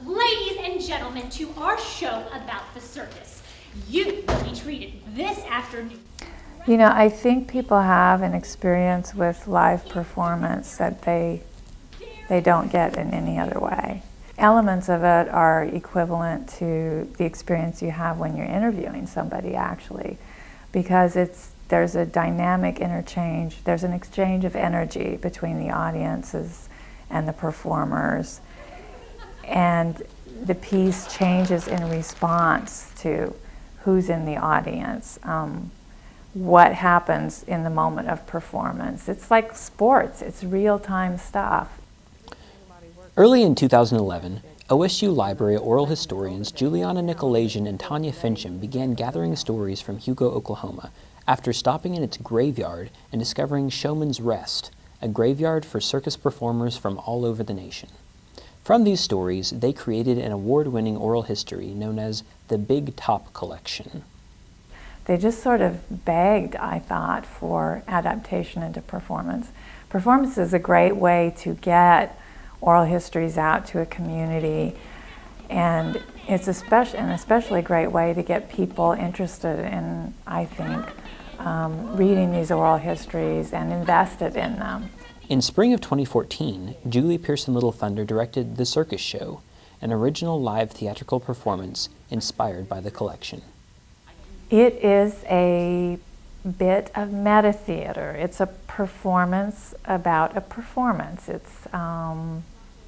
ladies and gentlemen, to our show about the circus. You will be treated this afternoon. You know, I think people have an experience with live performance that they don't get in any other way. Elements of it are equivalent to the experience you have when you're interviewing somebody, actually, because there's a dynamic interchange, there's an exchange of energy between the audiences and the performers, and the piece changes in response to who's in the audience, what happens in the moment of performance. It's like sports, it's real-time stuff. Early in 2011, OSU Library oral historians Juliana Nicolasian and Tanya Fincham began gathering stories from Hugo, Oklahoma, after stopping in its graveyard and discovering Showman's Rest, a graveyard for circus performers from all over the nation. From these stories, they created an award-winning oral history known as the Big Top Collection. They just sort of begged, I thought, for adaptation into performance. Performance is a great way to get oral histories out to a community, and it's an especially great way to get people interested in, I think, reading these oral histories and invested in them. In spring of 2014, Julie Pearson-Little directed The Circus Show, an original live theatrical performance inspired by the collection. It is a bit of meta-theater. It's a performance about a performance. It's a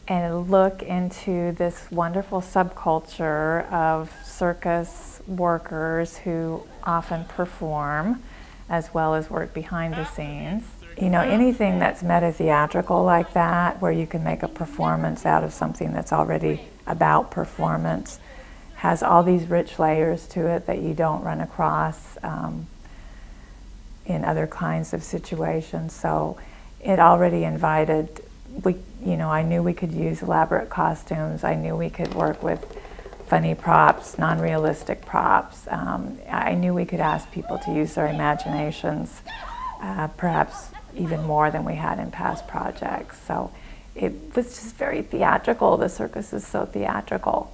look into this wonderful subculture of circus workers who often perform as well as work behind the scenes. You know, anything that's meta-theatrical like that, where you can make a performance out of something that's already about performance, has all these rich layers to it that you don't run across in other kinds of situations. So it already invited, I knew we could use elaborate costumes. I knew we could work with funny props, non-realistic props. I knew we could ask people to use their imaginations, perhaps even more than we had in past projects. So it was just very theatrical. The circus is so theatrical.